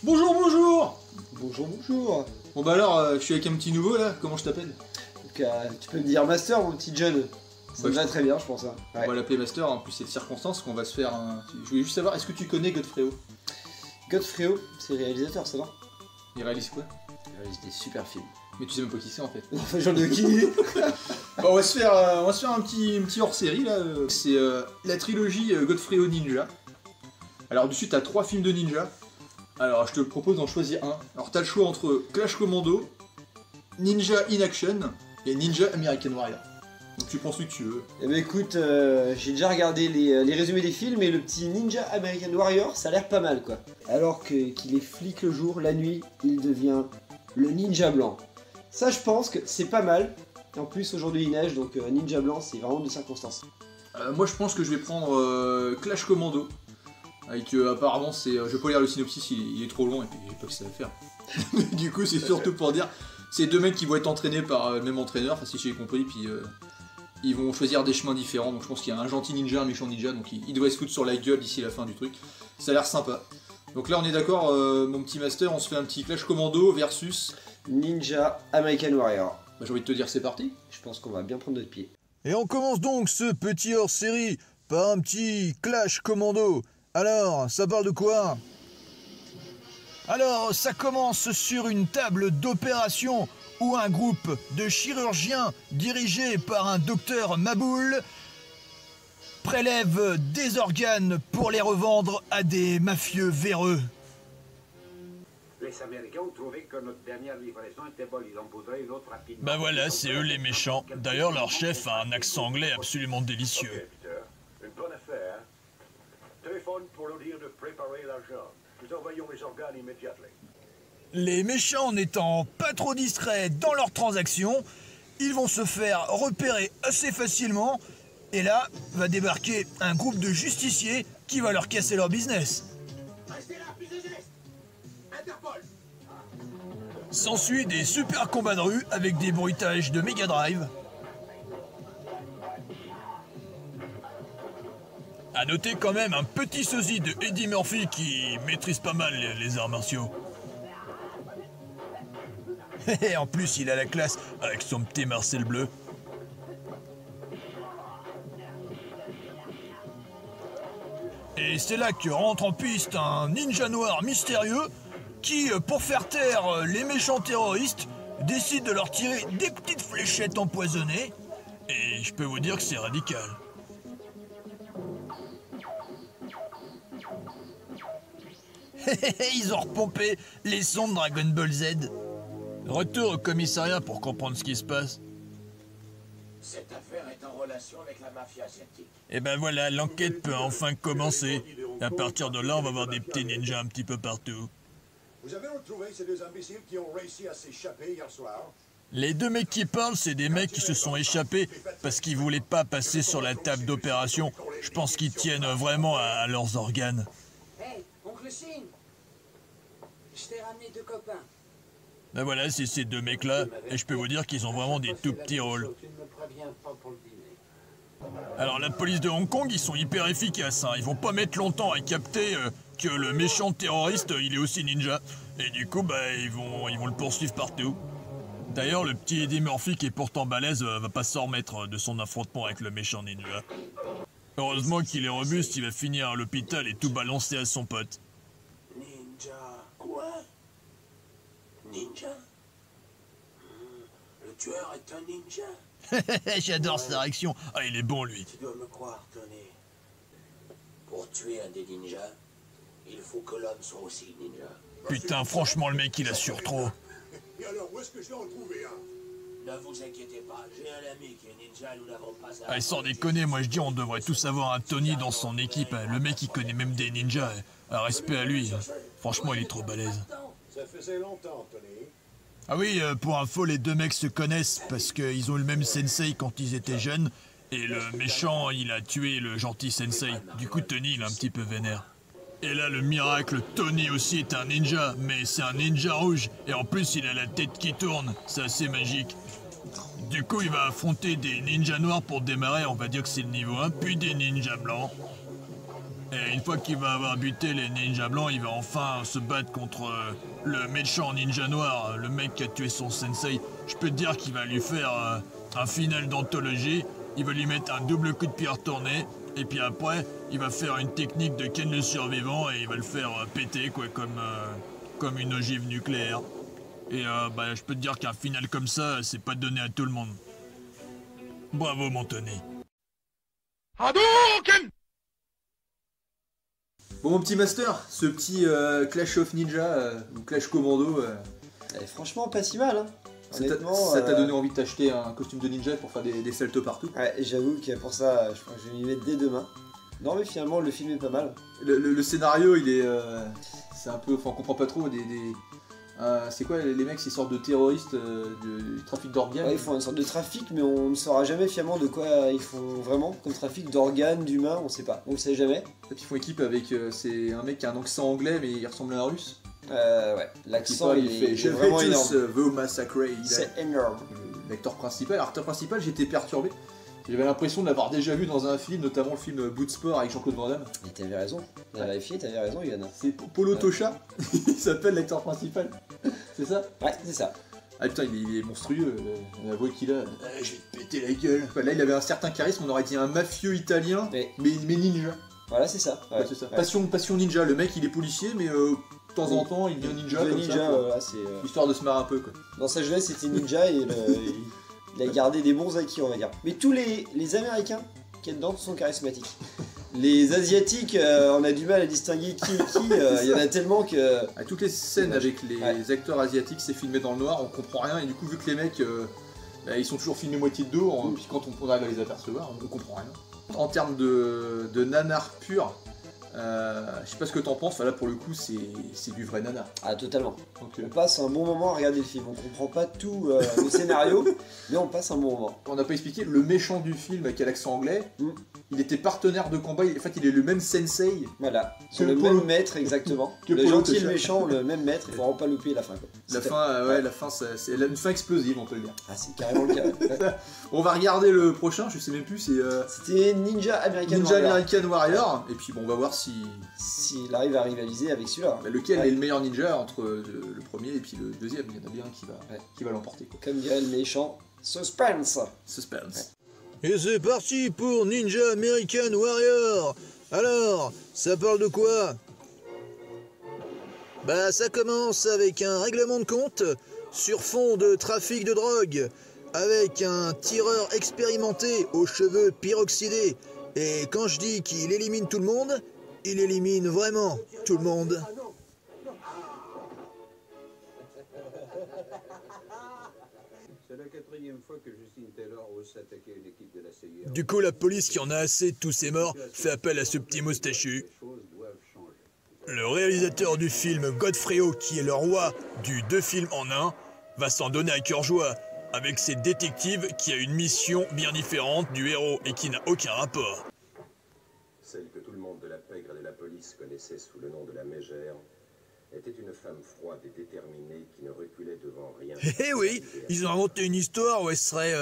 Bonjour, bonjour. Bonjour, bonjour. Bon bah alors, je suis avec un petit nouveau là, comment je t'appelle? Donc, tu peux me dire Master, mon petit John. Ça me va très bien, je pense. Hein. Ouais. On va l'appeler Master, en plus c'est de circonstance qu'on va se faire un... Je voulais juste savoir, est-ce que tu connais Godfrey? Godfrey, c'est le réalisateur, ça va? Il réalise quoi? Il réalise des super films. Mais tu sais même pas qui c'est en fait. Enfin, j'en ai aucune idée. Bon, on va se faire un petit hors-série là. C'est la trilogie Godfrey Ninja. Alors dessus t'as 3 films de ninja. Alors je te propose d'en choisir un. Alors t'as le choix entre Clash Commando, Ninja in Action et Ninja American Warrior. Donc tu prends celui que tu veux. Eh ben écoute, j'ai déjà regardé les résumés des films et le petit Ninja American Warrior, ça a l'air pas mal quoi. Alors qu'il est flic le jour, la nuit, il devient le ninja blanc. Ça je pense que c'est pas mal. En plus aujourd'hui il neige, donc ninja blanc c'est vraiment de circonstance. Moi je pense que je vais prendre Clash Commando. Avec apparemment c'est... je vais pas lire le synopsis, il est trop long et puis j'ai pas que ça à faire. Du coup c'est surtout pour dire, c'est 2 mecs qui vont être entraînés par le même entraîneur, enfin si j'ai compris, puis ils vont choisir des chemins différents, donc je pense qu'il y a un gentil ninja, un méchant ninja, donc il doit se foutre sur la gueule d'ici la fin du truc. Ça a l'air sympa. Donc là on est d'accord, mon petit master, on se fait un petit Clash Commando versus... Ninja American Warrior. Bah, j'ai envie de te dire c'est parti. Je pense qu'on va bien prendre notre pied. Et on commence donc ce petit hors-série par un petit Clash Commando. Alors, ça parle de quoi? Alors, ça commence sur une table d'opération où un groupe de chirurgiens dirigés par un docteur Maboul prélève des organes pour les revendre à des mafieux véreux. Les Américains ont trouvé que notre dernière livraison était bonne, ils en voudraient une autre rapidement. Bah voilà, c'est eux les méchants. D'ailleurs, leur chef a un accent anglais absolument délicieux. Ok, Peter, une bonne affaire. Téléphone pour leur dire de préparer l'argent. Nous envoyons les organes immédiatement. Les méchants n'étant pas trop discrets dans leurs transactions, ils vont se faire repérer assez facilement, et là va débarquer un groupe de justiciers qui va leur casser leur business. Restez là, plus de gestes. Interpol. S'ensuit des super combats de rue avec des bruitages de Mega Drive. A noter quand même un petit sosie de Eddie Murphy qui maîtrise pas mal les arts martiaux. Et en plus il a la classe avec son petit Marcel bleu. Et c'est là que rentre en piste un ninja noir mystérieux qui, pour faire taire les méchants terroristes, décide de leur tirer des petites fléchettes empoisonnées. Et je peux vous dire que c'est radical. Ils ont repompé les sons de Dragon Ball Z. Retour au commissariat pour comprendre ce qui se passe. Cette affaire est en relation avec la mafia asiatique. Et ben voilà, l'enquête peut enfin commencer. À partir de là, on va voir des petits ninjas un petit peu partout. Vous avez retrouvé ces 2 imbéciles qui ont réussi à s'échapper hier soir? Les 2 mecs qui parlent, c'est des mecs qui se sont échappés parce qu'ils voulaient pas passer sur la table d'opération. Je pense qu'ils tiennent vraiment à leurs organes. Hey, oncle Shin, je t'ai ramené 2 copains. Ben voilà, c'est ces 2 mecs-là, et je peux vous dire qu'ils ont vraiment des tout petits rôles. Tu ne me préviens pas pour le dîner. Alors la police de Hong Kong, ils sont hyper efficaces, hein. Ils vont pas mettre longtemps à capter que le méchant terroriste, il est aussi ninja. Et du coup, bah, ils vont le poursuivre partout. D'ailleurs, le petit Eddie Murphy, qui est pourtant balèze, va pas s'en remettre de son affrontement avec le méchant ninja. Heureusement qu'il est robuste, il va finir à l'hôpital et tout balancer à son pote. Ninja. Quoi? Ninja? Le tueur est un ninja? J'adore sa réaction. Ah, il est bon, lui. Tu dois me croire, Tony. Pour tuer un des ninjas, il faut que l'homme soit aussi ninja. Putain, franchement, le mec, il assure trop. Et alors, où est-ce que je dois en trouver un? Ne vous inquiétez pas, j'ai un ami qui est ninja et nous n'avons pas à... Ah, sans déconner, moi je dis on devrait tous avoir un Tony dans son équipe. Le mec, il connaît même des ninjas. Un respect à lui. Franchement, il est trop balèze. Ça faisait longtemps, Tony. Ah oui, pour info, les 2 mecs se connaissent parce qu'ils ont eu le même sensei quand ils étaient jeunes. Et le méchant, il a tué le gentil sensei. Du coup, Tony, il est un petit peu vénère. Et là, le miracle, Tony aussi est un ninja, mais c'est un ninja rouge. Et en plus, il a la tête qui tourne. C'est assez magique. Du coup, il va affronter des ninjas noirs pour démarrer. On va dire que c'est le niveau 1, puis des ninjas blancs. Et une fois qu'il va avoir buté les ninjas blancs, il va enfin se battre contre le méchant ninja noir, le mec qui a tué son sensei. Je peux te dire qu'il va lui faire un final d'anthologie, il va lui mettre un double coup de pied retourné, et puis après, il va faire une technique de Ken le survivant et il va le faire péter, quoi, comme une ogive nucléaire. Et je peux te dire qu'un final comme ça, c'est pas donné à tout le monde. Bravo, mon Tony. Bon, mon petit master, ce petit Clash of Ninja ou Clash Commando, Elle est franchement pas si mal, hein. Honnêtement, ça t'a donné envie de t'acheter un costume de ninja pour faire des saltos partout? Ouais, j'avoue que pour ça, je crois que je vais m'y mettre dès demain. Non, mais finalement, le film est pas mal. Le scénario, il est. C'est un peu. Enfin, on comprend pas trop c'est quoi les mecs, ces sortes de terroristes du trafic d'organes? Ouais, ils font une sorte de trafic, mais on ne saura jamais finalement de quoi ils font vraiment, comme trafic d'organes, d'humains, on sait pas. On le sait jamais. En fait, ils font équipe avec. C'est un mec qui a un accent anglais, mais il ressemble à un russe. Ouais, l'accent il fait est vraiment énorme. vous massacrer. C'est énorme. L'acteur principal. Alors, l'acteur principal, j'étais perturbé. J'avais l'impression de l'avoir déjà vu dans un film, notamment le film Bloodsport avec Jean-Claude Van Damme. Mais t'avais raison, t'as vérifié, t'avais raison, Yann. C'est Polo Tosha, il s'appelle l'acteur principal. C'est ça? Ouais, c'est ça. Ah putain, il est monstrueux, la voix qu'il a. Je vais te péter la gueule. Enfin, là, il avait un certain charisme, on aurait dit un mafieux italien, mais ninja. Voilà, c'est ça. Ouais, c'est ça. Ouais. Passion ninja, le mec il est policier, mais de temps en temps il devient ninja. Le comme ninja, ça, voilà, c'est. Histoire de se marrer un peu, quoi. Dans sa jeunesse, c'était ninja et il a gardé des bons acquis, on va dire. Mais tous les Américains qui sont dedans sont charismatiques. Les Asiatiques, on a du mal à distinguer qui est qui. Il y en a tellement que. Toutes les scènes avec les acteurs asiatiques, c'est filmé dans le noir, on comprend rien, et du coup, vu que les mecs ils sont toujours filmés moitié de dos, puis quand on arrive à les apercevoir, on comprend rien. En termes de nanar pur, je sais pas ce que t'en penses, là pour le coup c'est du vrai nanar. Ah, totalement. Donc, On passe un bon moment à regarder le film. On comprend pas tout le scénario, mais on passe un bon moment. on n'a pas expliqué, le méchant du film avec l'accent anglais, il était partenaire de combat, en fait il est le même sensei. Voilà, Que c'est le Polo- même maître exactement. que Le Polo gentil et Tosha. le méchant ont le même maître, il faut vraiment pas louper la fin, quoi. La fin, la fin c'est une fin explosive, on peut le dire. Ah, c'est carrément le cas. Ouais. On va regarder le prochain, je sais même plus, c'est C'était Ninja American Ninja Warrior. American Warrior, et puis bon, on va voir S'il arrive à rivaliser avec celui-là. lequel Ouais. est le meilleur ninja entre le premier et puis le deuxième. Il y en a bien qui va l'emporter, quoi. Comme dirait le méchant, suspense. Suspense. Et c'est parti pour Ninja American Warrior. Alors, ça parle de quoi? Bah, ça commence avec un règlement de compte sur fond de trafic de drogue, avec un tireur expérimenté aux cheveux pyroxydés. Et quand je dis qu'il élimine tout le monde, il élimine vraiment tout le monde. C'est la 4e fois que Justin Taylor ose s'attaquer à une équipe de la CIA. Du coup, la police qui en a assez de tous ces morts fait appel à ce petit moustachu. Les choses doivent changer. Le réalisateur du film Godfrey Ho, qui est le roi du 2 films en un, va s'en donner à cœur joie avec cette détective qui a une mission bien différente du héros et qui n'a aucun rapport. Celle que tout le monde de la pègre et de la police connaissait sous le nom de la Mégère était une femme froide et déterminée qui ne reculait devant rien. Eh oui, ils ont inventé une histoire où elle serait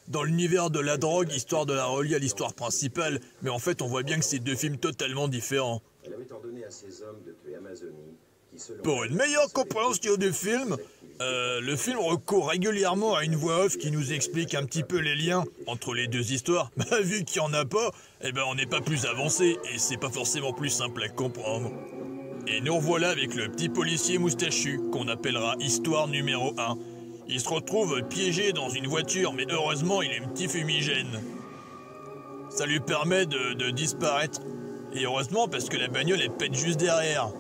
dans l'univers de la drogue, histoire de la relier à l'histoire principale, mais en fait on voit bien que c'est 2 films totalement différents. Elle avait ordonné à ses hommes de tuer Amazonie, qui selon... Pour une meilleure compréhension du film, le film recourt régulièrement à une voix off qui nous explique un petit peu les liens entre les 2 histoires. Bah, vu qu'il n'y en a pas, eh ben on n'est pas plus avancé et c'est pas forcément plus simple à comprendre. Et nous revoilà avec le petit policier moustachu qu'on appellera histoire numéro 1. Il se retrouve piégé dans une voiture, mais heureusement il est un petit fumigène. Ça lui permet de disparaître. Et heureusement parce que la bagnole elle pète juste derrière.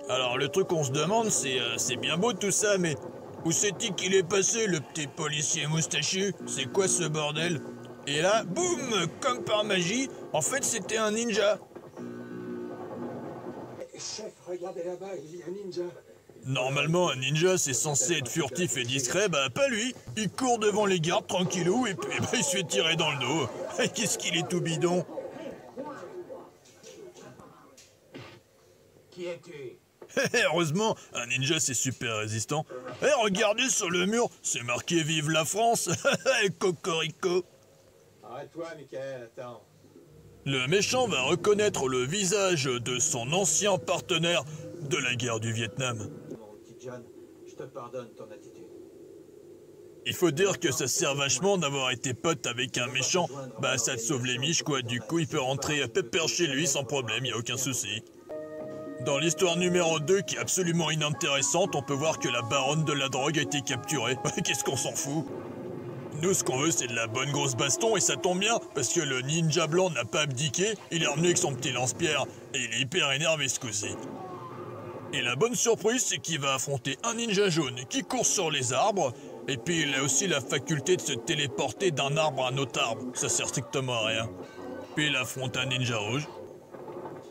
Alors le truc qu'on se demande c'est bien beau tout ça, mais où c'est-il qu'il est passé le petit policier moustachu? C'est quoi ce bordel? Et là, boum, comme par magie, en fait c'était un ninja. Chef, regardez là-bas, il y a un ninja. Normalement, un ninja, c'est censé être furtif et discret, bah pas lui. Il court devant les gardes tranquillou et puis bah, il se fait tirer dans le dos. Qu'est-ce qu'il est tout bidon. Qui es-tu? Heureusement, un ninja c'est super résistant. Et regardez sur le mur, c'est marqué Vive la France. Cocorico. Arrête-toi, Michael, attends. Le méchant va reconnaître le visage de son ancien partenaire de la guerre du Vietnam. Mon petit John, je te pardonne ton attitude. Il faut dire que ça sert vachement d'avoir été pote avec un méchant, bah ça te sauve les miches quoi, du coup il peut rentrer à pépère chez lui sans problème, y a aucun souci. Dans l'histoire numéro 2, qui est absolument inintéressante, on peut voir que la baronne de la drogue a été capturée. Qu'est-ce qu'on s'en fout? Nous, ce qu'on veut, c'est de la bonne grosse baston, et ça tombe bien, parce que le ninja blanc n'a pas abdiqué, il est revenu avec son petit lance-pierre, et il est hyper énervé ce coup-ci. Et la bonne surprise, c'est qu'il va affronter un ninja jaune qui court sur les arbres, et puis il a aussi la faculté de se téléporter d'un arbre à un autre arbre, ça sert strictement à rien. Puis il affronte un ninja rouge.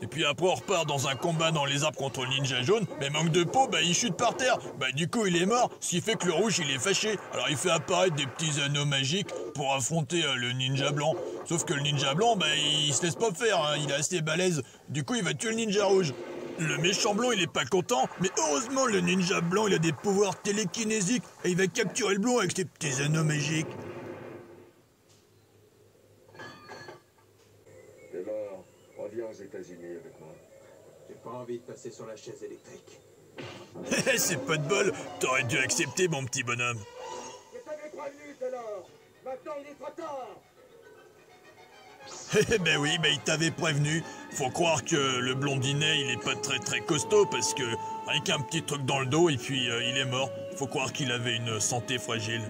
Et puis après on repart dans un combat dans les arbres contre le ninja jaune, mais manque de peau, bah il chute par terre, bah du coup il est mort, ce qui fait que le rouge il est fâché, alors il fait apparaître des petits anneaux magiques pour affronter le ninja blanc. Sauf que le ninja blanc, bah il se laisse pas faire, hein, il est assez balèze, du coup il va tuer le ninja rouge. Le méchant blanc il est pas content, mais heureusement le ninja blanc il a des pouvoirs télékinésiques et il va capturer le blond avec ses petits anneaux magiques. Taylor, reviens aux États-Unis avec moi. J'ai pas envie de passer sur la chaise électrique. C'est pas de bol, t'aurais dû accepter mon petit bonhomme. Je t'avais prévenu, Taylor. Maintenant, il est trop tard. Eh ben oui, il t'avait prévenu. Faut croire que le blondinet, il est pas très costaud parce que rien qu'un petit truc dans le dos et puis il est mort. Faut croire qu'il avait une santé fragile.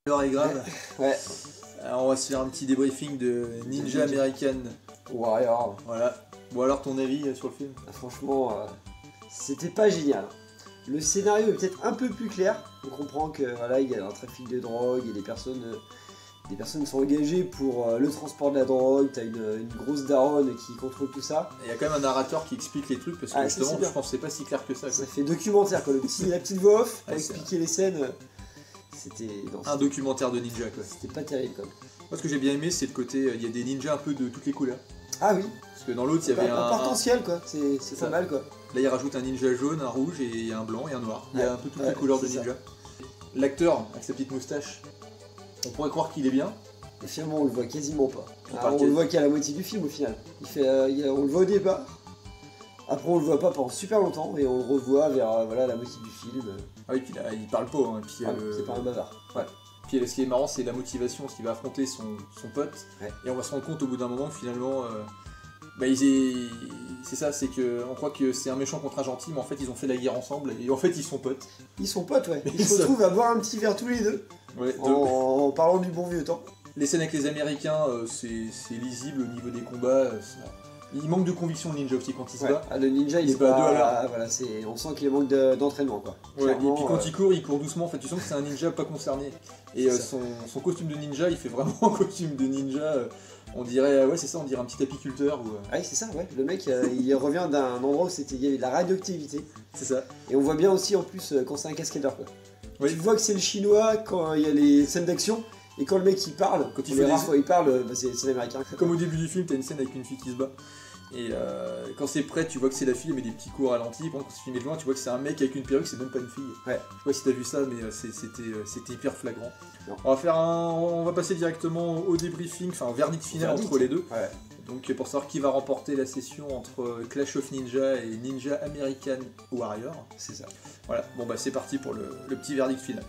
L'heure est grave. Ouais. Alors on va se faire un petit débriefing de Ninja American. Warrior. Voilà. Bon alors ton avis sur le film? Franchement, c'était pas génial. Le scénario est peut-être un peu plus clair. On comprend que voilà, il y a un trafic de drogue et des personnes sont engagées pour le transport de la drogue. T'as une grosse daronne qui contrôle tout ça. Il y a quand même un narrateur qui explique les trucs parce que justement je pense que c'est pas si clair que ça. Ça fait documentaire quoi. La petite voix off pour Ouais, expliquer les scènes. C'était un documentaire de ninja quoi. C'était pas terrible quoi. Moi ce que j'ai bien aimé c'est le côté, il y a des ninjas un peu de toutes les couleurs. Ah oui. Parce que dans l'autre il y avait un potentiel quoi. C'est pas mal quoi. Là, il rajoute un ninja jaune, un rouge et un blanc et un noir. Il y a un peu toutes les couleurs de c'est ça. ninja. L'acteur, avec sa petite moustache, on pourrait croire qu'il est bien. Et finalement, on le voit quasiment pas. Il Alors, on le voit qu'à la moitié du film au final. On le voit au départ. Après, on le voit pas pendant super longtemps et on le revoit vers la moitié du film. Ah oui, puis là, il parle pas. Hein, puis, C'est pas un bavard. Ouais. Puis ce qui est marrant, c'est la motivation, parce qu'il va affronter son pote. Ouais. Et on va se rendre compte au bout d'un moment que finalement, c'est ça, c'est que on croit que c'est un méchant contre un gentil, mais en fait ils ont fait la guerre ensemble et en fait ils sont potes. Ils sont potes, ouais. Ils Ils se sont- retrouvent à boire un petit verre tous les deux. Ouais, En parlant du bon vieux temps. Les scènes avec les Américains, c'est lisible au niveau des combats. Il manque de conviction le ninja aussi quand il se Ouais. bat. Ah, le ninja, il Il est se bat à deux à pas. Voilà, on sent qu'il manque d'entraînement quoi. Ouais, et Clairement, puis quand il court doucement, en fait, tu sens que c'est un ninja pas concerné. Et C'est ça. son costume de ninja, il fait vraiment un costume de ninja. On dirait, ouais, c'est ça, on dirait un petit apiculteur. Ou, Ah oui, c'est ça, ouais. Le mec, il revient d'un endroit où il y avait de la radioactivité. c'est ça. Et on voit bien aussi en plus quand c'est un cascadeur quoi. Oui. Tu vois que c'est le chinois quand il y a les scènes d'action et quand le mec il parle, Quand il les fait rares des- fois il parle, c'est l'américain. Comme au début du film, t'as une scène avec une fille qui se bat. Et quand c'est prêt, tu vois que c'est la fille, elle met des petits coups ralentis. Par contre, quand c'est filmé de loin, tu vois que c'est un mec avec une perruque, c'est même pas une fille. Ouais. Je sais pas si t'as vu ça, mais c'était hyper flagrant. Non. On va passer directement au débriefing, enfin au verdict final Verdict. entre les deux. Ouais. Donc pour savoir qui va remporter la session entre Clash of Ninja et Ninja American Warrior. C'est ça. Voilà, bon bah c'est parti pour le petit verdict final.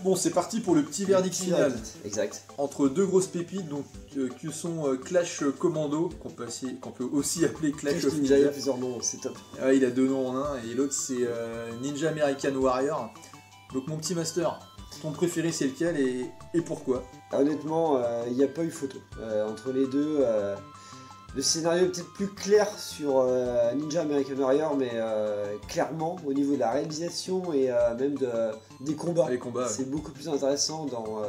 Bon, c'est parti pour le petit verdict final. Exact. Entre deux grosses pépites, donc qui sont Clash Commando, qu'on peut aussi appeler Clash Clash of Ninja, il y Ninja. a plusieurs noms, c'est top. Ah, il a deux noms en un, et l'autre c'est Ninja American Warrior. Donc mon petit master, ton préféré c'est lequel et pourquoi? Ah, honnêtement, il n'y a pas eu photo. Entre les deux, le scénario est peut-être plus clair sur Ninja American Warrior, mais clairement, au niveau de la réalisation et même des combats, Les combats, ouais. c'est beaucoup plus intéressant dans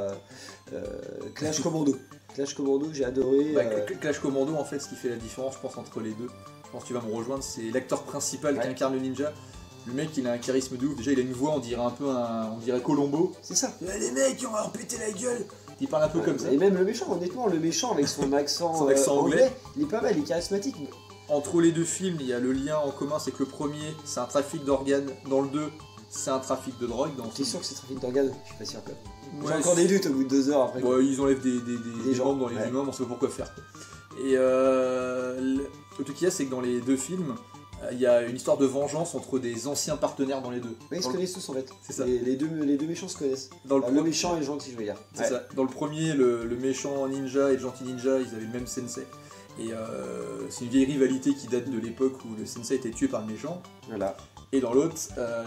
Clash Commando. Clash Commando, j'ai adoré. Bah, Clash Commando, en fait, ce qui fait la différence, je pense, entre les deux, je pense que tu vas me rejoindre, c'est l'acteur principal qui Ouais. incarne le ninja. Le mec, il a un charisme de ouf. Déjà, il a une voix, on dirait Colombo. C'est ça. Les mecs, on va leur péter la gueule. Il parle un peu comme ça. Et même le méchant, honnêtement, le méchant avec son accent, Son accent anglais. il est pas mal, il est charismatique. entre les deux films, il y a le lien en commun, c'est que le premier, c'est un trafic d'organes. Dans le 2, c'est un trafic de drogue. T'es sûr que c'est trafic d'organes? Je suis pas sûr, quoi. J'ai Ouais, encore des doutes au bout de 2 heures après. Ouais, ils enlèvent des gens, membres dans les ouais. humains, on sait pas pourquoi faire. Et le truc qu'il y a, c'est que dans les deux films, il y a une histoire de vengeance entre des anciens partenaires dans les deux. Oui, ils se Dans le- connaissent tous en fait. C'est ça. Les deux méchants se connaissent. Dans le, Le méchant et le gentil, je veux dire. c'est ça. Dans le premier, le méchant ninja et le gentil ninja, ils avaient le même sensei. Et c'est une vieille rivalité qui date de l'époque où le sensei était tué par le méchant. Voilà. Et dans l'autre,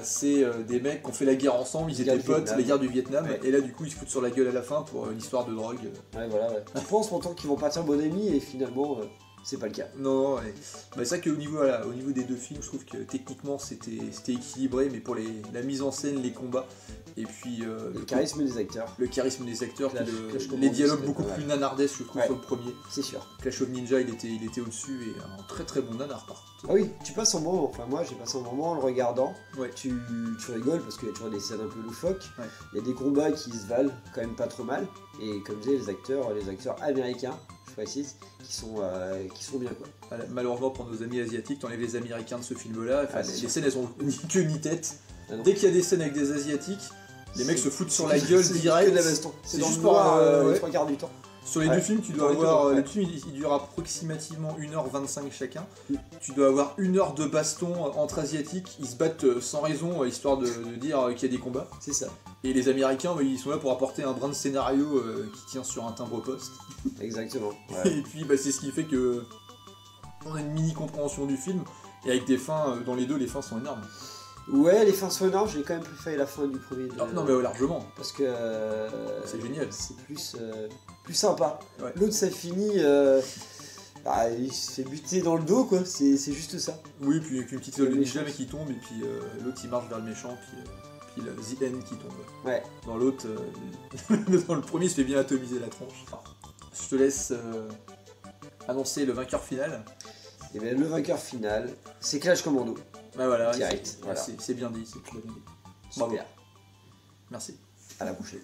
c'est des mecs qui ont fait la guerre ensemble, ils Guerre étaient du potes, Vietnam. la guerre du Vietnam, Ouais. et là du coup ils se foutent sur la gueule à la fin pour une histoire de drogue. Ouais, voilà, ouais. Tu penses pourtant qu'ils vont partir bon amis et finalement, c'est pas le cas. Non, ouais. Bah, c'est ça qu'au niveau, voilà, au niveau des deux films, je trouve que techniquement c'était équilibré, mais pour la mise en scène, les combats, et puis Le charisme des acteurs, le charisme des acteurs, Clash- puis Clash les Commando, dialogues c'était beaucoup pas mal. plus nanardesques, je trouve, Ouais. sur le premier. c'est sûr. Clash of Ninja, il était au-dessus, et un très très bon nanar par contre. Ah oui, tu passes un moment, enfin moi j'ai passé un moment en le regardant, Ouais. tu rigoles parce qu'il y a toujours des scènes un peu loufoques, Ouais. il y a des combats qui se valent quand même pas trop mal, et comme je disais, les acteurs américains, je précise, qui sont bien quoi. Malheureusement pour nos amis asiatiques, t'enlèves les américains de ce film-là, enfin, Ah, c'est les sûr. scènes elles ont ni queue ni tête. Ah non. Dès qu'il y a des scènes avec des asiatiques, les mecs C'est- se foutent sur la gueule c'est direct. que de la baston. C'est C'est dans juste le noir pour, les ouais. 3 quarts du temps. Sur les Ouais. deux films, tu dois Dans les deux, avoir. ouais. Les deux films, ils durent approximativement 1h25 chacun. Mm. Tu dois avoir 1 heure de baston entre asiatiques. Ils se battent sans raison, histoire de dire qu'il y a des combats. C'est ça, Et les Américains, bah, ils sont là pour apporter un brin de scénario qui tient sur un timbre-poste. exactement. Ouais. Et puis, bah, c'est ce qui fait que. On a une mini compréhension du film. Et avec des fins, dans les deux, les fins sont énormes. Ouais, les fins sont énormes, j'ai quand même préféré la fin du premier. Non, mais largement. Parce que C'est génial. c'est plus sympa. Ouais. L'autre ça finit, il se fait buter dans le dos quoi, c'est juste ça. Oui, puis avec une petite Le de méchant. ninja mais qui tombe, et puis l'autre il marche vers le méchant, puis le The End qui tombe. Ouais. Dans l'autre, dans le premier, il se fait bien atomiser la tronche. Enfin, je te laisse annoncer le vainqueur final. Et bien le vainqueur final, c'est Clash Commando. Bah voilà, Direct, c'est voilà. c'est bien dit, c'est très bien dit. Bravo. Super. Merci. À la prochaine.